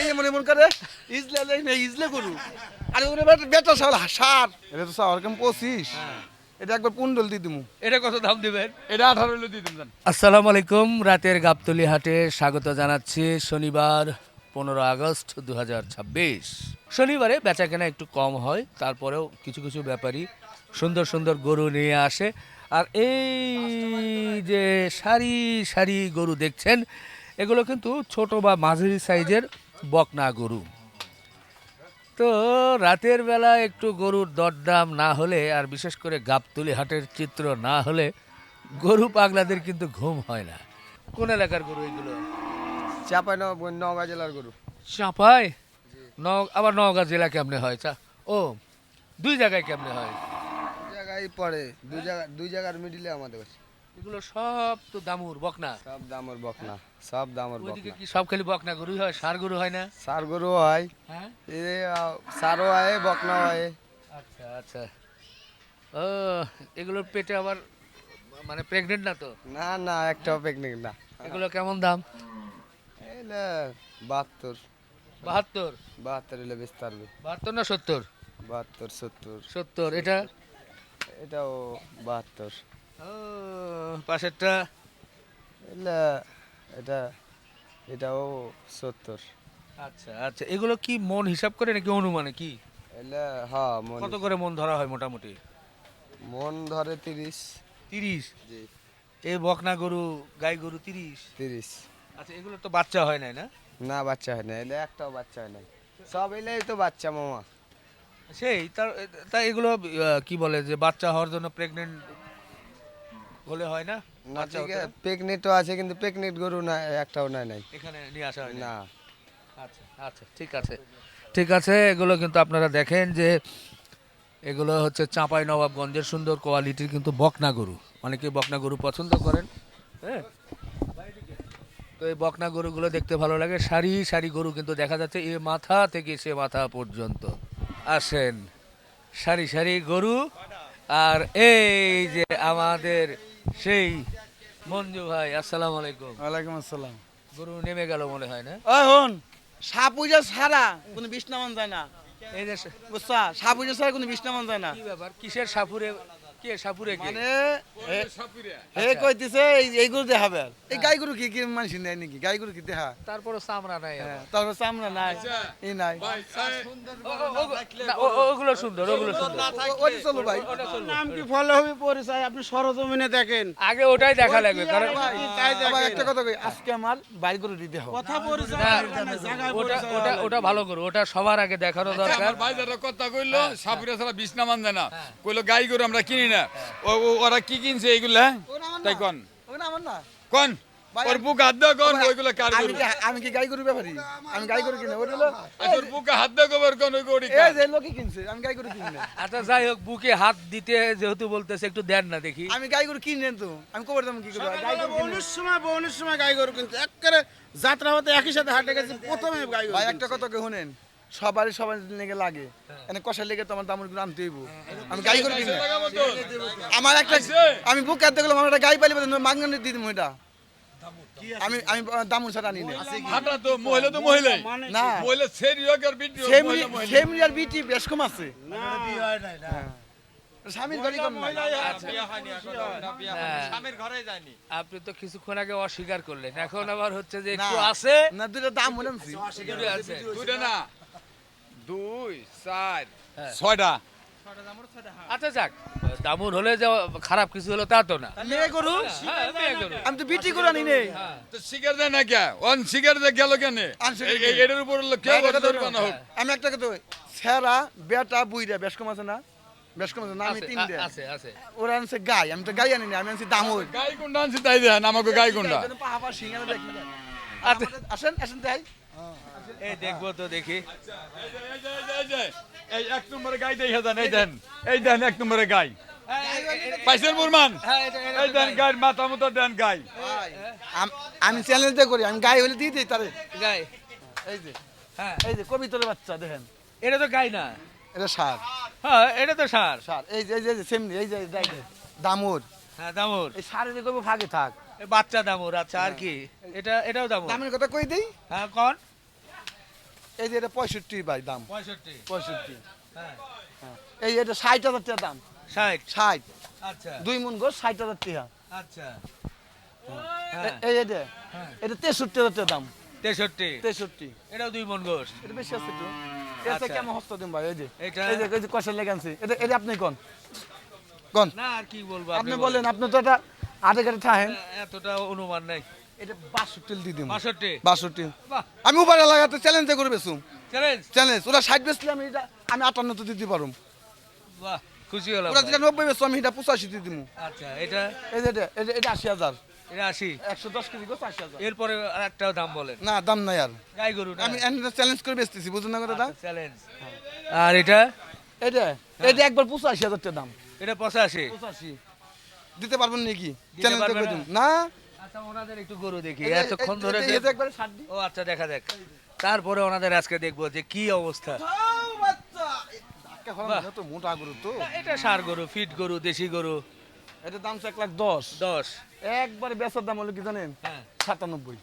এই মনে মন করে ইজলে গরু আরে ওরে বেটা সার এটা তো সার কেমন 25 এটা একবার পুন্ডল দিয়ে দিমু। এটা কত দাম দিবেন? এটা 18 হলে দিয়ে দিবেন। আসসালামু আলাইকুম, রাতের গাবতলী হাটে স্বাগত জানাচ্ছি। শনিবার 15 আগস্ট 2026। শনিবারে বেচাকেনা একটু কম হয়, তারপরেও কিছু কিছু ব্যাপারী সুন্দর সুন্দর গরু নিয়ে আসে। আর এই যে সারি সারি গরু দেখছেন, এগুলো কিন্তু ছোট বা মাঝারি সাইজের বকনা গরু। তো রাতের বেলা একটু গরুর দরদাম না হলে, আর বিশেষ করে গাবতলী হাটের চিত্র না হলে গরু পাগলাদের কিন্তু ঘুম হয় না। কোন এলাকার গরু এগুলো? চাপাই নওগাঁ জেলার গরু। চাঁপাই আবার নওগাঁ জেলা কেমনে হয়? ও, দুই জায়গায় কেমনে হয়? জায়গায় পড়ে দুই জায়গার মিডিলে আমাদের কাছে। এগুলো সব তো দামুর বকনা। সব দামর বকনা, সব দামর ওইদিকে বকনা। কি সব খালি বকনা গরুই হয়, ষাঁড় গরু হয় না? সার গরু হয়, হ্যাঁ, সারও হয়, বকনা হয়। আচ্ছা আচ্ছা। ও, এগুলোর পেটে আবার মানে প্রেগনেন্ট না তো? না না, একটাও পিকনিক না। এগুলো কেমন দাম? এলে 72 72 এলে বেচতে পারবে। 72 না 70? 72 70 70। এটা এটাও 72 ও, পাশেরটা এলে এটাও 70 আচ্ছা আচ্ছা। এগুলো কি মন হিসাব করে নাকি অনুমানে কি? এলে হ্যাঁ কত করে মন ধরা হয় মোটামুটি? মন ধরে 30। 30? জি, এই বকনা গরু, গাই গরু 30? 30। আচ্ছা, এগুলো তো বাচ্চা হয় নাই না? না, বাচ্চা হয় না, এলে একটাও বাচ্চা হয় না। সব এলেই তো বাচ্চা মামা। সেই তাই এগুলো কি বলে যে বাচ্চা হওয়ার জন্য প্রেগনেন্ট হলে হয় না? না, বাচ্চা ঠিক হতে আছে, না? প্রেগনেন্টও আছে কিন্তু প্রেগনেন্ট গরু না, একটাও নাই। এখানে নিয়ে আসা হয় না? না, আচ্ছা আচ্ছা, ঠিক আছে ঠিক আছে। এগুলো কিন্তু আপনারা দেখেন যে এগুলো হচ্ছে চাঁপাই নবাবগঞ্জের সুন্দর কোয়ালিটির কিন্তু বকনা গরু। অনেকে বকনা গরু পছন্দ করেন, হ্যাঁ। তো এই বকনা গরুগুলো দেখতে ভালো লাগে। সারি সারি গরু কিন্তু দেখা যাচ্ছে এ মাথা থেকে সে মাথা পর্যন্ত। আসেন, সারি সারি গরু। আর এই যে আমাদের সেই মঞ্জু ভাই, আসসালামু আলাইকুম। ওয়ালাইকুম আসসালাম। গরু নেমে গেল মনে হয় না? ওই হন, সাপ উইজা ছাড়া কোনো বিষ নামান যায় না, এই যে বুঝছা? সাপ উইজা ছাড়া কোনো বিষ নামান যায় না। কি ব্যাপার, কিসের সাপুরে? কে সাপুরে? কে মানে কইতেছে এই গরু দেখাবে আর এই গাই গরু কি কি মানুষ নেয় নাকি? গাই গরু কি দেখা? তারপরে চামড়া নাই আবার। তারপর চামড়া নাই, এই নাই। না, ওগুলো সুন্দর, ওগুলো সুন্দর। ওই চলো ভাই, ওটা চলবে। নাম কি ফলো হবে পরিচয় আপনি সরজমিনে দেখেন আগে ওটাই দেখা লাগবে, কারণ ভাই একটা কথা কই, আজকে আমার বাড়ি গরু দিতে হবে। কথা পরিচয় না, জায়গায় ওটা পরিচয় ওটা ওটা ভালো করো, ওটা সবার আগে দেখানো দরকার। আমার ভাই যারা কথা কইলো সাপুরে ছাড়া বিষ নামান দেয় না, কইলো গাই গরু আমরা কিনি না। ওরা কি কিনছে এইগুলা? তাই কোন ওটা আমার না কোন ওর বুক হাত দেওয়া কোন ওইগুলা কার গরু? আমি কি গাই গরু ব্যাপারী? আমি গাই গরু কিনে ওটা হলো তোর বুকে হাত দেওয়া কবার কোন ওই গরু এই যে লোকে কিনছে, আমি গাই গরু কিনি না। আচ্ছা যাই হোক, বুকে হাত দিতে যেহেতু বলতেছে, একটু দেন না দেখি। আমি গাই গরু কিনেন তো আমি কবার দাম কি করব? গাই গরু কিনে বউনির সময় গাই গরু কিন্তু একেবারে যাত্রা হতে একই সাথে হাটে গেছে প্রথমে গাই গরু ভাই একটা কথা কে শুনেন, সবার লেগে লাগে, এনে কষার লেগে তো আমার দামুর গুলো আনতে হইব। আমি গাই গরু কিনে আমার একটা আমি বুক কাটতে গেলাম, আমার একটা গাই পাইলে মাগনা দিয়ে দিম ওইটা। আমি আমি দামুর ছাড়া আনি না। হাঁটা তো মহিলাই না, মহিলা সেরি হোক আর বিটি হোক, সেমরি মহিলা মহিলা। সেমরি আর বিটি বেশ কম আছে। স্বামীর বাড়ি কম নাই। আপনি তো কিছুক্ষণ আগে অস্বীকার করলেন, এখন আবার হচ্ছে যে একটু না, আছে। না দুটো দাম বলেছি। দুটো আছে। দুইটা না, 2 4 হ্যাঁ। 6টা। আচ্ছা যাক, দামুর হলে যে খারাপ কিছু হলো তা তো না। মেয়ে গরু হ্যাঁ, মেয়ে গরু। আমি তো বিটি গরু আনি নেই। হ্যাঁ। তো শিকার দেয় না কে? অন শিকার দেয় গেল কেন? আনছে এটার উপর কেউ জরিমানা হোক। আমি একটা কথা সেরা বেটা বুইরা বেশ কম আছে না? বেশ কম আছে না? আমি আছে, তিনটে আছে আছে। ওরা আনছে গাই, আমি তো গাই আনি না, আমি আনছি দামুর। গাই কোনটা আনছি তাই দেন আমাকে, গাই কোনটা? পাহাপা সিঙ্গারা দেখি। আচ্ছা, আসেন আসেন তাই এই দেখবো তো দেখি। এই 1 নম্বরে গাই দেখে দেন, এই দেন 1 নম্বরে গাই পাইছেন মুরমান? হ্যাঁ, এই দেন গাই, মাথা মতো দেন গাই। আমি চ্যালেঞ্জটা করি, আমি গাই হলে দিয়ে দিই তারে। গাই। এই যে হ্যাঁ, কবিতরের বাচ্চা দেখেন, এটা তো গাই না। এটা সার হ্যাঁ, এটা তো ষাঁড়। সার এই যে সেমনি এই যে দামুর। হ্যাঁ, দামুর। এই সারের যে করবো ফাঁকে থাক। বাচ্চা দামুর। আচ্ছা, আর কি? এটাও দামুর। দামের কথা কই দেই, হ্যাঁ, কোন? এই যে এটা 65 ভাই দাম 65 65 হ্যাঁ এই এটা 60,000 টাকা দাম 60 60 আচ্ছা 2 মন গোস 60,000 টাকা আচ্ছা হ্যাঁ এই এটা হ্যাঁ। এটা 63,000 টাকা দাম 63 63 এটাও 2 মন গোশ এটা বেশি আছে তো এটা আচ্ছা। কেমন হস্ত দিন ভাই এই যে এটা- এই যে কষা লেগানছে এটা আপনি কোন না আর কি বলবো আপনি বলেন আপনি তো এটা আটে ঘাটে থাকেন এতটা অনুমান নাই এটা 62 দিয়ে দিন 62 62 বাহ আমি উবার লাগাতে চ্যালেঞ্জ করে বেসুম চ্যালেঞ্জ চ্যালেঞ্জ ওরা 60 বেচলে আমি 58 তো দিতে পারুম বাহ খুশি হলাম ওরা ভাই। যেটা 90 বেচো আমি এটা 85 দিয়ে দিমু আচ্ছা এটা এই যে এটা 80,000 এটা 80 110 কেজি গোছ 80,000 এরপরে আরেকটাও দাম বলেন না দাম নাই আর গাই গরু না আমি চ্যালেঞ্জ করে বেচতেছি বুঝুন না কথাটা চ্যালেঞ্জ আর এটা এটা একবার 85,000 টাকা দাম এটা 85 85 দিতে পারবেন নাকি দিতে চ্যালেঞ্জ পারবে করে না? দিন না আচ্ছা ওনাদের একটু গরু দেখি এই যে- এতক্ষণ এই- ধরে এই- যে- এই যে একবারে 60 দি ও আচ্ছা দেখা দেখ তারপরে ওনাদের আজকে দেখবো যে কি অবস্থা বাচ্চা ধাক্কা খাওয়া বাহ। না তো মোটা গরু তো এটা ষাঁড় গরু ফিট গরু দেশি গরু এটা দাম 1,10,000 10 একবারে বেচার দাম হলো কি জানেন হ্যাঁ 97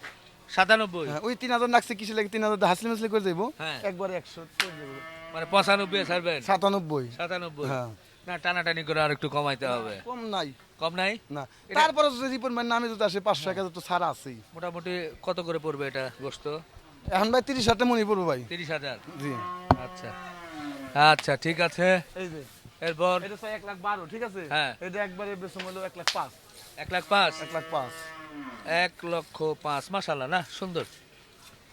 97 হ্যাঁ, ওই 3,000 নাকছে কিসে লাগে 3,000 হাসলি মাসলি করে যাইবো হ্যাঁ। একবারে 100 করে যাইবো মানে 95 ছাড়বেন 97 97 হ্যাঁ না টানাটানি করে আর একটু কমাইতে হবে কম নাই কম নাই না এটা- তারপরে যদি রিপোর্ট মানে নামে যদি আসে 500 তো ছাড়া আছেই মোটামুটি কত করে পড়বে এটা গোস্ত এখন ভাই 30,000 মনে পড়বো ভাই 30,000 জি আচ্ছা আচ্ছা ঠিক আছে এই যে এরপর এটা 1,12,000 ঠিক আছে হ্যাঁ। এটা একবারে বেচম হলো 1,05,000 1,05,000 1,05,000 1,05,000 মাশাআল্লাহ না সুন্দর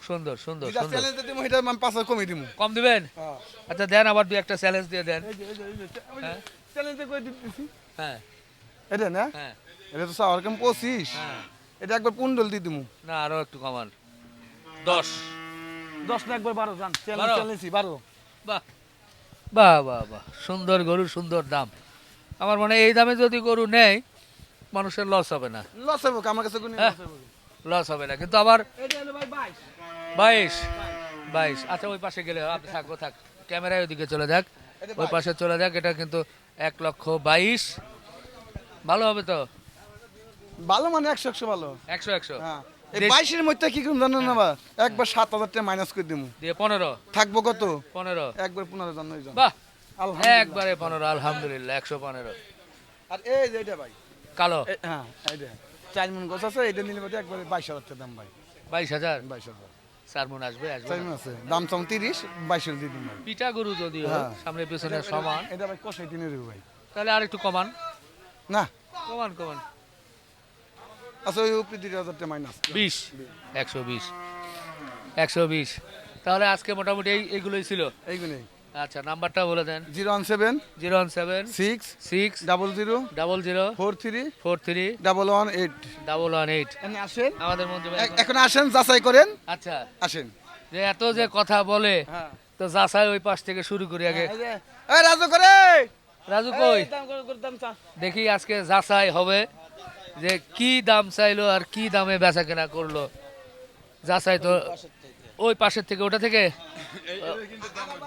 সুন্দর সুন্দর যেটা সুন্দর চ্যালেঞ্জ দিমু এটা আমি 5,000 কমে দিমু কম দিবেন হ্যাঁ আচ্ছা দেন আবার দুই একটা চ্যালেঞ্জ দিয়ে দেন হ্যাঁ। চ্যালেঞ্জ করে দিতেছি হ্যাঁ এটা না হ্যাঁ এটা তো সাওয়ার কম 25 হ্যাঁ এটা একবার পুন্ডল দিয়ে দিমু না আরো একটু কমান 10 10 না একবার 12 জান 12 চ্যালেঞ্জই 12 বাহ বাহ বাহ বাহ সুন্দর গরু সুন্দর দাম আমার মনে হয় এই দামে যদি গরু নেয় মানুষের লস হবে না লস হবে আমার কাছে কোনো হ্যাঁ। লস হবে লস হবে না কিন্তু আবার এটা হলো ভাই 22 22 22 আচ্ছা ওই পাশে গেলে আপনি থাকবো থাক ক্যামেরায় ওইদিকে চলে যাক ওই পাশে চলে যাক এটা কিন্তু 1,22,000 ভালো হবে তো ভালো মানে 100 ভালো 100 হ্যাঁ এই দেশ- 22 এর মধ্যে কি করুন জানেন না বা একবার 7,000 টাকা মাইনাস করে দিমু দিয়ে 15 থাকবো কত 15 একবার 15 জন হয়ে যান বাহ আলহামদুলিল্লাহ একবারে 15 আলহামদুলিল্লাহ 115 আর এই যে এটা ভাই কালো হ্যাঁ এইটা 4 মন গোছ আছে এটা নিলে মধ্যে একবারে 22,000 টাকা দাম ভাই 22,000 22,000 চার মন আসবে আসবে 4 না? মন আছে দাম চাম 30 22 দিয়ে দিন ভাই পিঠা গরু যদিও হ্যাঁ। সামনে পেছনে সমান এটা ভাই কষাই দিনে দেবো ভাই তাহলে আর একটু কমান না কমান কমান আচ্ছা ওই উপরে 2,000 টাকা মাইনাস 20 120 তাহলে আজকে মোটামুটি এইগুলোই ছিল এইগুলোই আচ্ছা নাম্বারটা বলে দেন 017 017 6 6 00 00 43 43 118 118 এখানে আসেন আমাদের মধ্যে এখন আসেন যাচাই করেন আচ্ছা আসেন যে এত যে কথা বলে হ্যাঁ তো যাচাই ওই পাশ থেকে শুরু করি আগে এই যে, এই রাজু করে রাজু কই এই দাম করে দাম চা দেখি আজকে যাচাই হবে যে কি দাম চাইলো আর কি দামে বেচা কেনা করলো যাচাই তো ওই পাশের থেকে ওটা থেকে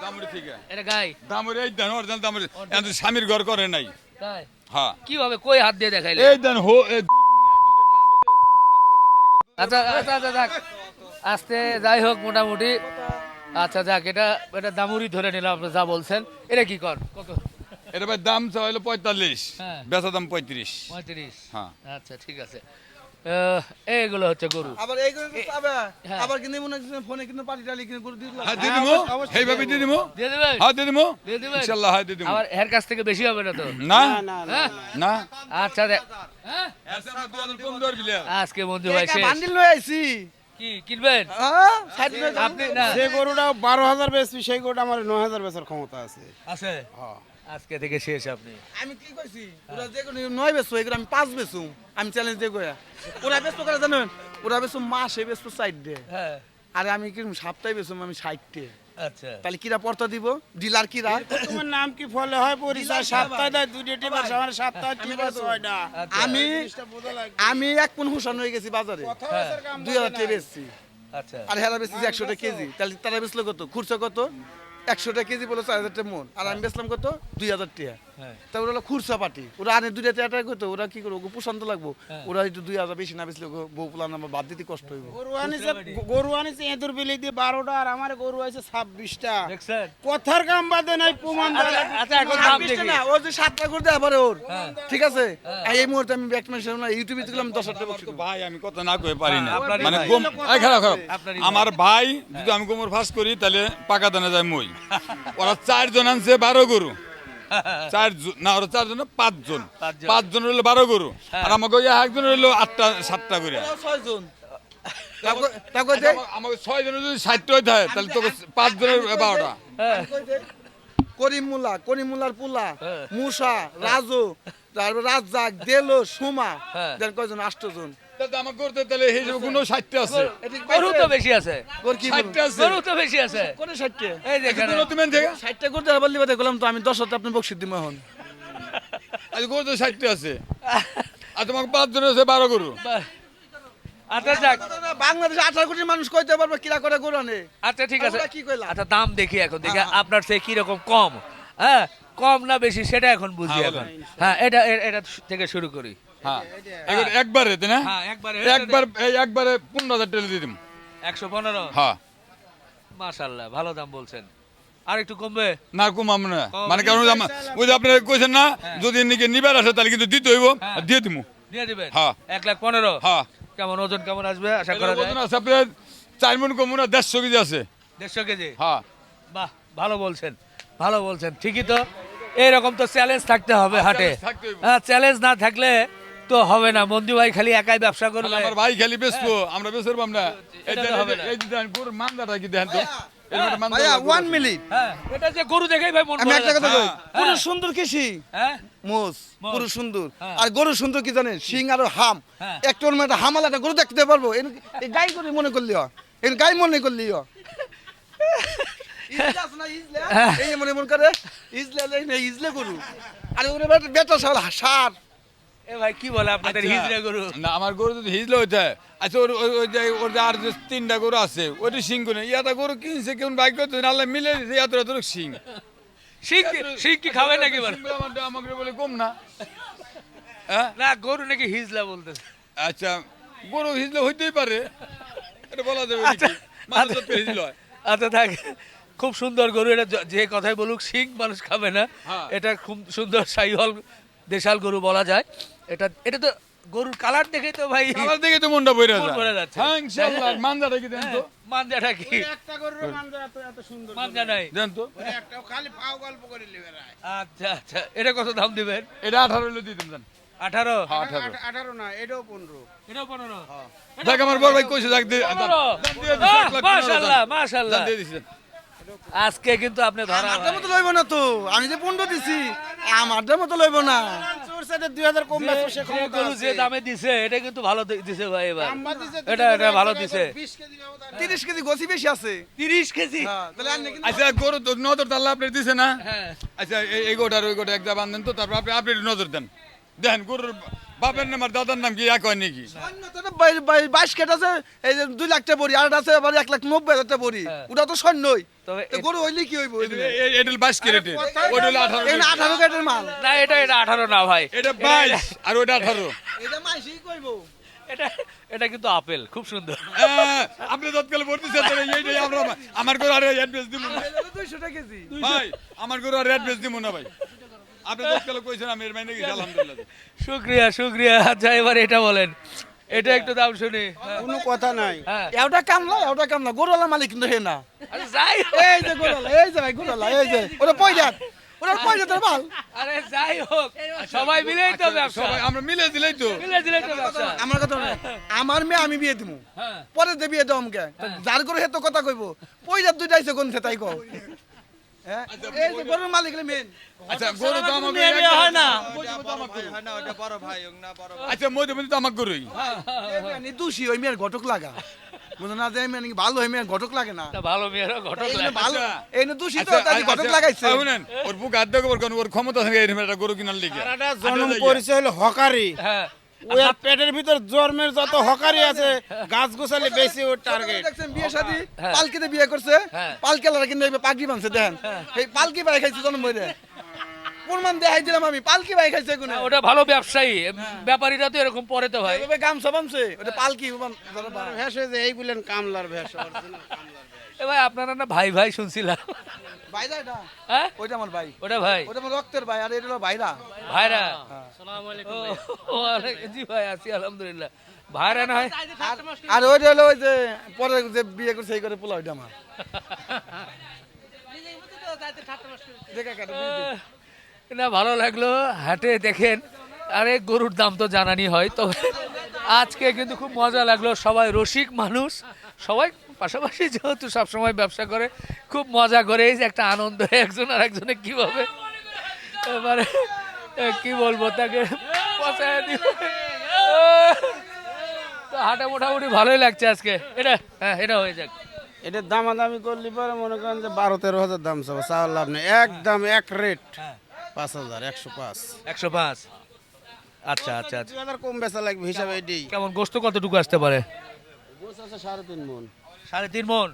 দামুরি থেকে এটা গাই দামুরি এই দেন অরিজিনাল দামুরি এত স্বামীর ঘর করে নাই তাই হ্যাঁ কিভাবে কই হাত দিয়ে দেখাইলে এই দেন হো এই আচ্ছা আচ্ছা আচ্ছা যাক আজকে যাই হোক মোটামুটি আচ্ছা যাক এটা এটা দামুরি ধরে নিলাম আপনি যা বলছেন এটা কি কর কত এটা ভাই দাম চাইলো 45 হ্যাঁ। বেচা দাম 35 35 হ্যাঁ আচ্ছা ঠিক আছে এইগুলো হচ্ছে গরু আবার এইগুলো তো পাবে হ্যাঁ। আবার কিন্তু মনে হচ্ছে ফোনে কিন্তু পাটি টালি কিন্তু করে দিল হ্যাঁ দিয়ে দিমু এইভাবে দিয়ে দিমু দিয়ে দেবেন হ্যাঁ দিয়ে দিমু দিয়ে দিবেন ইনশাআল্লাহ হ্যাঁ দিয়ে দিমু আবার এর কাছ থেকে বেশি হবে না তো না হ্যাঁ না আচ্ছা হ্যাঁ কম দর বিলে আজকে মঞ্জু ভাই শেষ বান্ডিল লয়ে আইছি কি কিনবেন হ্যাঁ সাইড লয়ে যান। আপনি না যে গরুটা 12,000 বেচবি সেই গরুটা আমার 9,000 বেচার ক্ষমতা আছে আছে আজকে থেকে শেষ আপনি আমি কি কইছি ওরা যে কোনো 9 বেচো এগুলো আমি 5 বেচুম আমি চ্যালেঞ্জ দিয়ে কইয়া ওরা বেচতো করে জানেন ওরা বেচো মাসে বেচতো 60 ডে হ্যাঁ আর আমি কি সপ্তাহে বেচুম আমি 60 ডে আচ্ছা তাহলে কিরা পড়তা দিব ডিলার কিরা তোমার নাম কি ফলে হয় পরিচয় সপ্তাহে দেয় দুইটা টিপার আমার সপ্তাহে টিপার হয় না আচ্ছা। আমি জিনিসটা বোঝা লাগে আমি এক পুন হুসান হয়ে গেছি বাজারে কথা বলার কাম 2,000 টাকা বেচছি আচ্ছা আর হেরা বেচছি 100 টাকা কেজি তাহলে তারা বেচলো কত খুরসা কত 100 টাকা কেজি বলে 4,000 টাকা মন আর আমি বেচলাম কত 2,000 টাকা হ্যাঁ। তা ওরা হলো খুরসা পার্টি, ওরা আনে দুইটাতে অ্যাটাক করতো, ওরা কি করবো, ওকে পছন্দ লাগবো, ওরা একটু 2,000 বেশি না বেশি বউ প্লান আমার বাদ দিতে কষ্ট হইব। গরু আনিছে এঁদুর বিলি দিয়ে 12টা, আর আমার গরু আছে 26টা। দেখছেন? কথার কাম বাদে নাই, প্রমাণ দেয়। আচ্ছা এখন দাম 26টা দেখি। না, ও যে 7টা করে দেয় আবার ওর, ঠিক আছে? এই মুহূর্তে আমি ব্যাক মাস না ইউটিউবে দেখলাম 10টা বছর। ভাই আমি কথা না কই পারি না, আপনারই মানে ভাই। গম এই খারাপ খারাপ আপনারই আমার ভাই যদি আমি গোমর ফাঁস করি তাহলে পাকা দানা যায় মই। ওরা 4 জন আনছে 12 গরু, 4 জন না, ওরা 4 জন 5 জন, 5 জন হলো 12 গরু, আর আমাকে একজন হলো 8টা 7টা করে। 6 জন তারপর যে আমাকে 6 জনের যদি 60টা হইতে হয় তাহলে তো 5 জনের 12টা। হ্যাঁ। করিমুল্লার পুলা, হ্যাঁ। মুসা, রাজু, তারপর রাজ্জাক, দেলো, সুমা, হ্যাঁ। দেন কয়জন 8 জন। তাহলে আমার করতে তাহলে এই হিসেবে কোনো 60টা আছে, গরু তো বেশি আছে, ওর কি 60টা আছে। গরু তো বেশি আছে। করে 60টা এই যে এখানে কোনো তুমি থেকে 60টা করতে বললি বাদে গেলাম তো আমি 10টা আপনি বকশিস দিমু এখন। আজ গরু তো 60টা আছে, আর তোমাকে 5 জনের আছে 12 গরু। বাহ। আচ্ছা যাক, বাংলাদেশে 18 কোটি মানুষ কইতে পারবে কিরা করে গরু আনে। আচ্ছা ঠিক আছে। আমরা কি কইলাম? আচ্ছা দাম দেখি এখন, দেখি আপনার থেকে কি রকম কম, হ্যাঁ কম না বেশি সেটা এখন বুঝি হ্যাঁ, এখন। বলেন। হ্যাঁ এটা এটা থেকে শুরু করি। হ্যাঁ একবারে তাই না? হ্যাঁ একবারে একবার এই একবারে 15,000 টাকা দিয়ে দিম। 115। হ্যাঁ মাশাআল্লাহ ভালো দাম বলছেন, আর একটু কমবে? না কমাম না, মানে কারণ ওই যে আপনারা কইছেন না, যদি এদিকে নিবার আসে তাহলে কিন্তু দিতে হইব, আর দিয়ে দিমু। দিয়ে দিবেন? হ্যাঁ। 1,15,000। হ্যাঁ কেমন ওজন কেমন আসবে আশা করা যায়? ওজন আছে আপনার 4 মণ কম না 150 কেজি আছে। 150 কেজি। হ্যাঁ বাহ ভালো বলছেন, ভালো বলছেন, ঠিকই তো। এইরকম তো চ্যালেঞ্জ থাকতে হবে হাটে। challenge থাকতে হইব। হ্যাঁ চ্যালেঞ্জ না থাকলে তো হবে না। মন্দির ভাই খালি একাই ব্যবসা করবে। আমার ভাই খালি বেচবো, আমরা বেচবো আমরা। এই এটা যে তো হবে না। এই যে দেন গরুর মানদাটা কি দেন তো, এরকম একটা মানদা ভাইয়া গরু 1 আছে। মিনিট হ্যাঁ এটা যে গরু দেখেই ভাই মন আমি ভরে একটা কথা যাচ্ছে। কই, পুরো সুন্দর কৃষি হ্যাঁ মোষ মোষ। পুরো সুন্দর, হ্যাঁ। আর গরু সুন্দর কি জানেন, সিং আর হাম, হ্যাঁ। একটা ওর মধ্যে হামালা একটা গরু দেখতে পারবো, এই গাই করে মনে করলি এই গাই মনে করলি ইজলা আছে না, ইজলা? এই মনে মনে করে ইজলা এই না, ইজলা গরু, আর ওরে বেটা সার এ ভাই কি বলে আপনাদের আচ্ছা, হিজড়া গরু? না আমার গরু যদি হিজলে হইতে হয়, আচ্ছা ওর যে ওর যে আর যে 3টা গরু আছে ওইটা সিং করে ইয়াটা গরু কিনছে কেমন বাইক করতে আল্লাহ মিলে দিছে এত সিং। শিখ কি খাবে নাকি বলে? সিং আমাকে বলে কম না। হ্যাঁ না গরু নাকি হিজলা বলতেছে। আচ্ছা গরু হিজলে হইতেই পারে, এটা বলা যাবে আচ্ছা, নাকি? মানুষ তো হিজলে হয়। আচ্ছা থাক, খুব সুন্দর গরু এটা। যে কথাই বলুক শিখ মানুষ খাবে না, হ্যাঁ। এটা খুব সুন্দর শাহিওয়াল দেশাল গরু বলা যায়। এটা এটা তো গরুর কালার দেখে তো ভাই আমার দিকে তো মনটা বইরা মন ভরে যাচ্ছে। হ্যাঁ ইনশাআল্লাহ। মানদাটা কি দেন তো, মানজাটা কি? একটা গরুর মানজা এত সুন্দর, মানজা নাই। দেন তো। ওরে একটা খালি পাও গল্প করে লিবে রায়। আচ্ছা আচ্ছা, এটা কত দাম দিবেন? এটা 18 হইলে দিয়ে দেন। 18? হ্যাঁ 18। 18 না, এটাও 15। এটাও 15? দেখ আমার বড় ভাই কইছে দেখ দিয়ে 15? দিয়ে দিছে, 1 লাখ 15,000 মাশাআল্লাহ মাশাআল্লাহ। দিয়ে দিছে। আজকে কিন্তু আপনি ধরা আমারটার মতো লইব না তো, আমি যে 15 দিছি আমারটার মতো লইব না। চোর সাথে 2000 কম বেচবো, সে যে ক্ষমতা গরু যে আছে। দামে দিছে এটা কিন্তু ভালো দিছে ভাই এবার। আম্মা দিছে, এটা ভালো দিছে। 20 কেজি ব্যবধান। 30 কেজি গোছি বেশি আছে। 30 কেজি? হ্যাঁ, তাহলে আর নাকি আচ্ছা গরু তো নজর তাল্লা আপনি দিছে না? হ্যাঁ। আচ্ছা এই গোটার ওই গোটা একটা বান্ধেন তো, তারপর আপনি আপনি নজর দেন। দেখেন গরুর বাপের নাম আর দাদার নাম কি এক হয় নাকি? অন্য তো না, 22 কেট আছে, এই যে 2 লাখ টাকা বড়ি, আর আছে আবার 1,90,000 টাকা বড়ি, হ্যাঁ। ওটা তো সৈন্যই। তবে তো গরু হইলে কি হইব? এটা 22 ক্যারেটের, ওইটা হলো 18 এই 18 কেটের মাল, না এটা 18 না ভাই, এটা 22 আর ওইটা 18। এটা মাইসেই কইব। এটা এটা কিন্তু আপেল খুব সুন্দর। আপনি তৎকালে বলতেছেন তাহলে এইটাই আমরা আমার গরু আর অ্যাড্রেস দিব না 200 টাকা কেজি। ভাই, আমার গরু আর অ্যাড্রেস দিব না ভাই। আপনি তৎকালে কইছেন আমি এর মাইনে গেছি আলহামদুলিল্লাহ। শুক্রিয়া শুক্রিয়া। আচ্ছা এবার এটা বলেন, এটা একটু দাম শুনি। কোনো কথা নাই। হ্যাঁ এওটা কামলা, গরুওয়ালা মালিক কিন্তু হে না। আরে যাই হোক, এই যে গরুওয়ালা, এই যে ভাই গরুওয়ালা, এই যে ওরা পয়জাত, ওরা পয়জাতের মাল। আরে যাই হোক, সবাই মিলেই তো ব্যবসা, সবাই আমরা মিলে দিলেই তো। মিলে দিলেই তো ব্যবসা। আমার কথা না, আমার মেয়ে আমি বিয়ে দিমু, হ্যাঁ পরে দে বিয়ে দাও আমাকে, যার করে হেতো কথা কইব, পয়জাত দুইটা আইছে কোন তাই কও। হ্যাঁ, এই যে গরুর মালিক হলে মেন। আচ্ছা গরু তো আমার মেয়ে বিয়ে হয় না। আচ্ছা মধ্যে মধ্যে তো আমার গরুই। আমি দোষী, ওই মেয়ের ঘটক লাগা, বুঝো না, যে মেয়ে নাকি ভালো, ওই মেয়ের ঘটক লাগে না। তা ভালো মেয়েরও ঘটক এই লাগে। ভালো, এই না দোষী তো, আচ্ছা, তাই ঘটক লাগাইছে। শুনেন ওর বুক হাত দেখো ওর ক্ষমতা থাকে এরকম একটা গরু কিনার লিগে। আর একটা জন্ম করেছে হলো হকারি। হ্যাঁ ওই আর পেটের ভিতর জন্মের যত হকারি আছে, গাছ গোছালি বেশি ওর টার্গেট। দেখছেন বিয়ে শাদী, হ্যাঁ। পালকিতে বিয়ে করছে, হ্যাঁ। পালকেলারা কিন্তু পাগড়ি বানছে, দেখেন এই পালকি পাই খাইছে জন্ম হইরে। প্রমাণ দেখাই দিলাম আমি পালকি ভাই খাইছে কোনে ওটা ভালো ব্যবসায়ী ব্যাপারীরা তো এরকম পরে তো ভাই এভাবে গামছা বামছে ওটা পালকি ধরো বা- ভেষ হয়েছে এই বললেন কামলার ভেষ original কামলার ভেষ। এ ভাই আপনারা না ভাই ভাই শুনছিলাম ভাই না এটা হ্যাঁ ওইটা আমার ভাই ওটা ভাই ওটা আমার রক্তের ভাই আর এটা হলো ভাইরা ভাইরা ও জি ভাই আছি আলহামদুলিল্লাহ ভাইরা না হয় আর ওইটা হলো ওই যে পরে যে বিয়ে করছে সেই করে পোলা ওইটা আমার দেখা কাটা বিয়ে দিই। না ভালো লাগলো হাটে দেখেন আরে গরুর দাম তো জানানি হয় তো আজকে কিন্তু খুব মজা লাগলো সবাই রসিক মানুষ সবাই পাশাপাশি যেহেতু সবসময় ব্যবসা করে খুব মজা করে এই যে একটা আনন্দ একজন আর একজনে কিভাবে এবারে কি বলবো তাকে পচায় দিব তো হাটে মোটামুটি ভালোই লাগছে আজকে এটা হ্যাঁ এটা হয়ে যাক এটার দামাদামি করলে পরে মনে করেন যে 12-13 হাজার দাম চাবো চাওয়ার লাভ নেই একদম এক রেট 5,000 105 105 আচ্ছা আচ্ছা আচ্ছা 2,000 কম বেচা লাগবে হিসাবে এটাই কেমন গোস্ত কতটুকু আসতে পারে গোছ আছে 3.5 মন 3.5 মন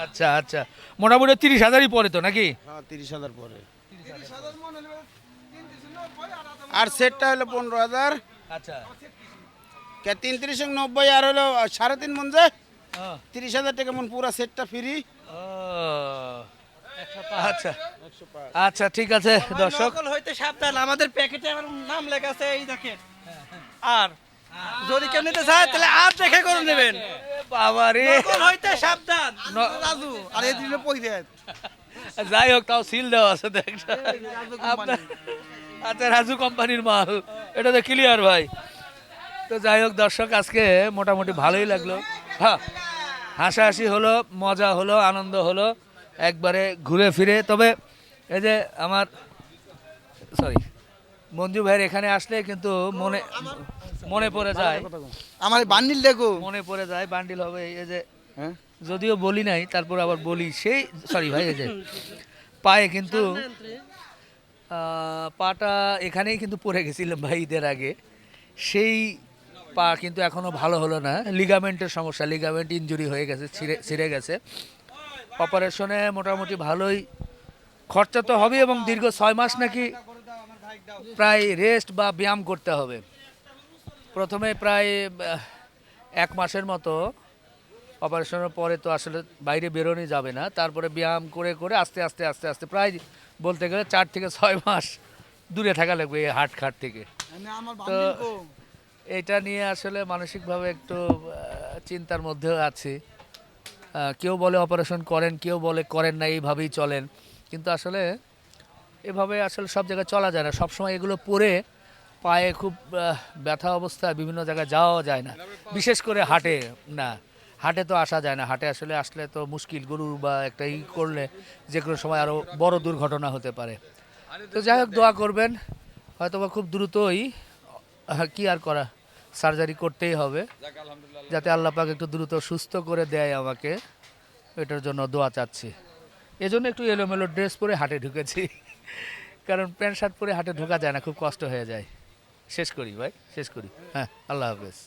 আচ্ছা আচ্ছা মোটামুটি 30,000ই পড়ে তো নাকি হ্যাঁ 30,000 পরে আর সেটটা হলো 15,000 আচ্ছা কে 3390 আর হলো 3.5 মন যে ও, 30,000 টাকা মন পুরো সেটটা ফ্রি ও, আচ্ছা আচ্ছা ঠিক আছে দর্শক নকল হইতে সাবধান আমাদের প্যাকেটে আমার নাম লেখা আছে এই দেখেন আর যদি কেউ নিতে চায় তাহলে আর দেখে করে নেবেন বাবা রে নকল হইতে সাবধান রাজু আর এই দিনে পয়সা যাই হোক তাও সিল দেওয়া আছে দেখ আপনার আচ্ছা রাজু কোম্পানির মাল এটা তো ক্লিয়ার ভাই তো যাই হোক দর্শক আজকে মোটামুটি ভালোই লাগলো হ্যাঁ হাসাহাসি হলো মজা হলো আনন্দ হলো একবারে ঘুরে ফিরে তবে এই যে আমার সরি মঞ্জু ভাইয়ের এখানে আসলে কিন্তু মনে মনে পড়ে যায় আমার বান্ডিল দেখো মনে পড়ে যায় বান্ডিল হবে এই যে হ্যাঁ যদিও বলি নাই তারপর আবার বলি সেই সরি ভাই এই যে পায়ে কিন্তু পাটা এখানেই কিন্তু পড়ে গেছিলাম ভাই ঈদের আগে সেই পা কিন্তু এখনো ভালো হলো না লিগামেন্টের সমস্যা লিগামেন্ট ইনজুরি হয়ে গেছে ছিঁড়ে গেছে অপারেশনে মোটামুটি ভালোই খরচা তো হবে এবং দীর্ঘ 6 মাস নাকি প্রায় রেস্ট বা ব্যায়াম করতে হবে প্রথমে প্রায় 1 মাসের মতো অপারেশনের পরে তো আসলে বাইরে বেরোনো যাবে না তারপরে ব্যায়াম করে করে আস্তে আস্তে আস্তে আস্তে প্রায় বলতে গেলে 4 থেকে 6 মাস দূরে থাকা লাগবে এই হাট খাট থেকে আমার তো বান্ডিল কো এটা নিয়ে আসলে মানসিকভাবে একটু চিন্তার মধ্যেও আছি কেউ বলে অপারেশন করেন কেউ বলে করেন না এইভাবেই চলেন কিন্তু আসলে এভাবে আসলে সব জায়গায় চলা যায় না সবসময় এগুলো পরে পায়ে খুব ব্যথা অবস্থায় বিভিন্ন জায়গায় যাওয়া যায় না বিশেষ করে হাটে না হাটে তো আসা যায় না হাটে আসলে আসলে তো মুশকিল গরু বা একটা ই করলে যে কোনো সময় আরও বড় দুর্ঘটনা হতে পারে তো যাই হোক দোয়া করবেন হয়তোবা খুব দ্রুতই কি আর করা সার্জারি করতেই হবে যাতে আল্লাহ পাক একটু দ্রুত সুস্থ করে দেয় আমাকে এটার জন্য দোয়া চাচ্ছি এজন্য একটু এলোমেলো ড্রেস পরে হাটে ঢুকেছি কারণ প্যান্ট শার্ট পরে হাটে ঢোকা যায় না খুব কষ্ট হয়ে যায় শেষ করি ভাই শেষ করি হ্যাঁ আল্লাহ হাফেজ